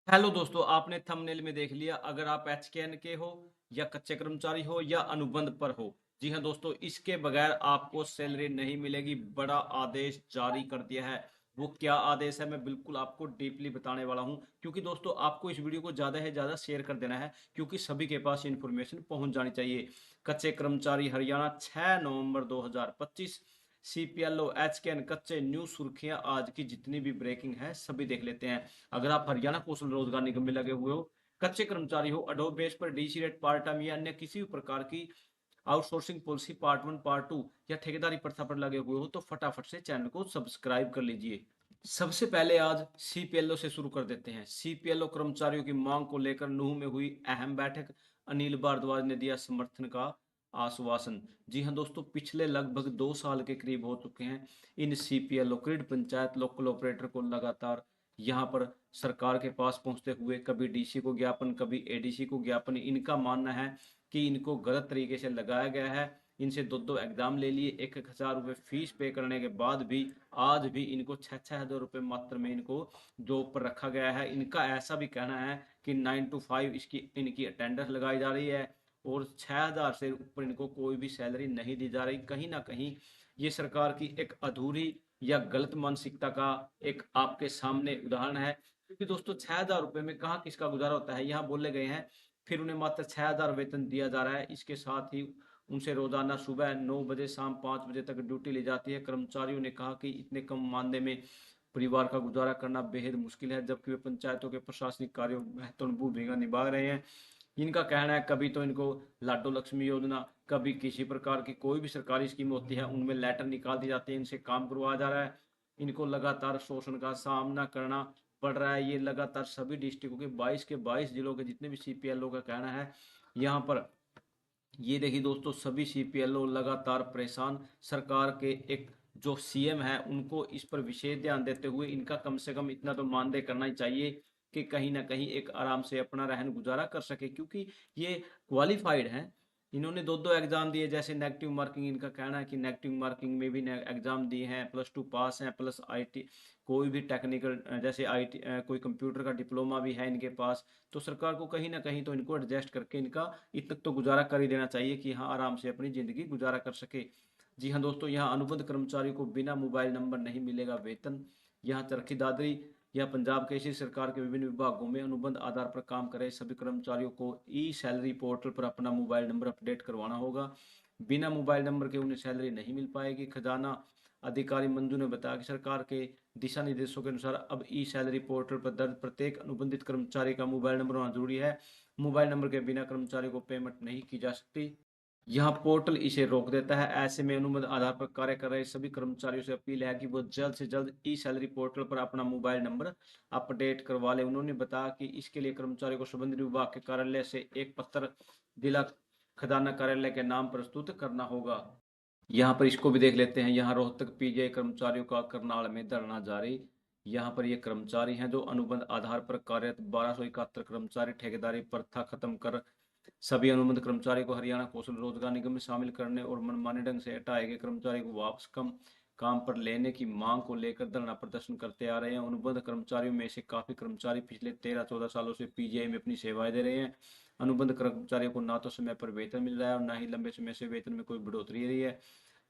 Hello दोस्तों, आपने thumbnail में देख लिया। अगर आप एचकेएन के हो या कच्चे कर्मचारी हो या अनुबंध पर हो, जी हाँ दोस्तों, इसके बगैर आपको सैलरी नहीं मिलेगी। बड़ा आदेश जारी कर दिया है। वो क्या आदेश है, मैं बिल्कुल आपको डीपली बताने वाला हूँ। क्योंकि दोस्तों, आपको इस वीडियो को ज़्यादा से ज़्यादा शेयर कर देना है, क्योंकि सभी के पास इन्फॉर्मेशन पहुंच जानी चाहिए। कच्चे कर्मचारी हरियाणा 6 नवंबर 2025। सीपीएलओ एचकेएन कच्चे न्यू सुर्खियां, आज की जितनी भी ब्रेकिंग है सभी देख लेते हैं। अगर आप हरियाणा कौशल रोजगार निगम में लगे हुए हो, कच्चे कर्मचारी हो, अडोब बेस पर डीसी रेट, पार्ट टाइम या अन्य किसी भी प्रकार की outsourcing policy part one part two या ठेकेदारी प्रथा पर लगे हुए हो, तो फटाफट से चैनल को सब्सक्राइब कर लीजिए। सबसे पहले आज सीपीएलओ से शुरू कर देते हैं। सीपीएलओ कर्मचारियों की मांग को लेकर नूंह में हुई अहम बैठक। अनिल भारद्वाज ने दिया समर्थन का आश्वासन। जी हाँ दोस्तों, पिछले लगभग 2 साल के करीब हो चुके हैं इन सीपीएलओ ग्रिड पंचायत लोकल ऑपरेटर को लगातार यहाँ पर सरकार के पास पहुंचते हुए, कभी डीसी को ज्ञापन, कभी एडीसी को ज्ञापन। इनका मानना है कि इनको गलत तरीके से लगाया गया है। इनसे दो दो एग्जाम ले लिए, 1,000 रुपये फीस पे करने के बाद भी आज भी इनको 6,000 रुपये मात्र में इनको जॉब पर रखा गया है। इनका ऐसा भी कहना है कि 9 to 5 इसकी इनकी अटेंडेंस लगाई जा रही है और 6,000 से ऊपर इनको कोई भी सैलरी नहीं दी जा रही। कहीं ना कहीं ये सरकार की एक अधूरी या गलत मानसिकता का एक आपके सामने उदाहरण है। क्योंकि दोस्तों, 6,000 रुपये में कहाँ किसका गुजारा होता है, यहाँ बोले गए हैं। फिर उन्हें मात्र 6,000 वेतन दिया जा रहा है। इसके साथ ही उनसे रोजाना सुबह 9 बजे शाम 5 बजे तक ड्यूटी ली जाती है। कर्मचारियों ने कहा कि इतने कम मानदेय में परिवार का गुजारा करना बेहद मुश्किल है, जबकि वे पंचायतों के प्रशासनिक कार्यों में महत्वपूर्ण भूमिका निभा रहे हैं। इनका कहना है कभी तो इनको लाडो लक्ष्मी योजना, कभी किसी प्रकार की कोई भी सरकारी स्कीम होती है उनमें लेटर निकाल दी जाती है, इनसे काम करवाया जा रहा है। इनको लगातार शोषण का सामना करना पड़ रहा है। ये लगातार सभी डिस्ट्रिक्टों के 22 के 22 जिलों के जितने भी सीपीएलओ का कहना है। यहाँ पर ये देखिए दोस्तों, सभी सीपीएलओ लगातार परेशान। सरकार के एक जो सीएम है उनको इस पर विशेष ध्यान देते हुए इनका कम से कम इतना तो मानदेय करना ही चाहिए कि कहीं ना कहीं एक आराम से अपना रहन गुजारा कर सके। क्योंकि ये क्वालिफाइड हैं, इन्होंने दो दो एग्जाम दिए। जैसे नेगेटिव मार्किंग, इनका कहना है कि नेगेटिव मार्किंग में भी एग्जाम दिए हैं, +2 पास हैं, प्लस आईटी कोई भी टेक्निकल जैसे आईटी कोई कंप्यूटर का डिप्लोमा भी है इनके पास। तो सरकार को कहीं ना कहीं तो इनको एडजस्ट करके इनका इतना तो गुजारा कर ही देना चाहिए कि हाँ, आराम से अपनी ज़िंदगी गुजारा कर सके। जी हाँ दोस्तों, यहाँ अनुबंध कर्मचारियों को बिना मोबाइल नंबर नहीं मिलेगा वेतन। यहाँ चरखी दादरी या पंजाब केसरी सरकार के विभिन्न विभागों में अनुबंध आधार पर काम कर रहे सभी कर्मचारियों को ई सैलरी पोर्टल पर अपना मोबाइल नंबर अपडेट करवाना होगा। बिना मोबाइल नंबर के उन्हें सैलरी नहीं मिल पाएगी। खजाना अधिकारी मंजू ने बताया कि सरकार के दिशा निर्देशों के अनुसार अब ई सैलरी पोर्टल पर दर्ज प्रत्येक अनुबंधित कर्मचारी का मोबाइल नंबर होना जरूरी है। मोबाइल नंबर के बिना कर्मचारी को पेमेंट नहीं की जा सकती। यह पोर्टल इसे रोक देता है। ऐसे में अनुबंध आधार पर कार्य कर रहे सभी कर्मचारियों से अपील है कि वो जल्द से जल्द ई सैलरी पोर्टल पर अपना मोबाइल नंबर अपडेट करवा ले। उन्होंने बताया कि इसके लिए कर्मचारी को संबंधित विभाग के कार्यालय से एक पत्र जिला खजाना कार्यालय के नाम प्रस्तुत करना होगा। यहाँ पर इसको भी देख लेते हैं। यहाँ रोहतक पीजीआई कर्मचारियों का करनाल में धरना जारी। यहाँ पर ये कर्मचारी हैं जो अनुबंध आधार पर कार्यरत 1271 कर्मचारी ठेकेदारी प्रथा खत्म कर सभी अनुबंध कर्मचारी को हरियाणा कौशल रोजगार निगम में शामिल करने और मनमाने ढंग से हटाए गए कर्मचारी को वापस कम काम पर लेने की मांग को लेकर धरना प्रदर्शन करते आ रहे हैं। अनुबंध कर्मचारियों में से काफी कर्मचारी पिछले 13-14 सालों से पीजीआई में अपनी सेवाएं दे रहे हैं। अनुबंध कर्मचारियों को ना तो समय पर वेतन मिल रहा है और ना ही लंबे समय से वेतन में कोई बढ़ोतरी रही है।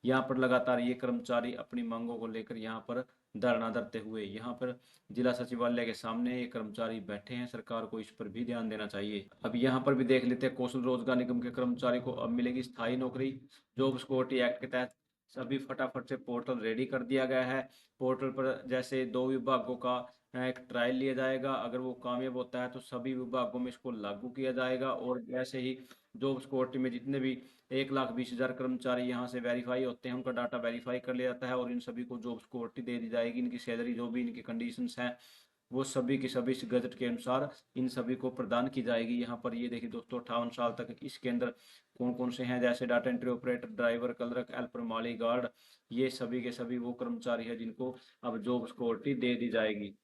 यहाँ पर लगातार ये कर्मचारी अपनी मांगों को लेकर यहाँ पर धरना देते हुए यहाँ पर जिला सचिवालय के सामने ये कर्मचारी बैठे हैं। सरकार को इस पर भी ध्यान देना चाहिए। अब यहाँ पर भी देख लेते हैं, कौशल रोजगार निगम के कर्मचारी को अब मिलेगी स्थायी नौकरी। जॉब सिक्योरिटी एक्ट के तहत सभी फटाफट से पोर्टल रेडी कर दिया गया है। पोर्टल पर जैसे 2 विभागों का एक ट्रायल लिया जाएगा। अगर वो कामयाब होता है तो सभी विभागों में इसको लागू किया जाएगा। और जैसे ही जॉब सिक्योरिटी में जितने भी 1,20,000 कर्मचारी यहाँ से वेरीफाई होते हैं, उनका डाटा वेरीफाई कर लिया जाता है और इन सभी को जॉब सिक्योरिटी दे दी जाएगी। इनकी सैलरी जो भी इनकी कंडीशंस हैं वो सभी की सभी इस गजट के अनुसार इन सभी को प्रदान की जाएगी। यहाँ पर ये देखिए दोस्तों, 58 साल तक इसके अंदर कौन कौन से हैं, जैसे data entry operator, driver, clerk, helper, माली, गार्ड, ये सभी के सभी वो कर्मचारी है जिनको अब जॉब सिक्योरिटी दे दी जाएगी।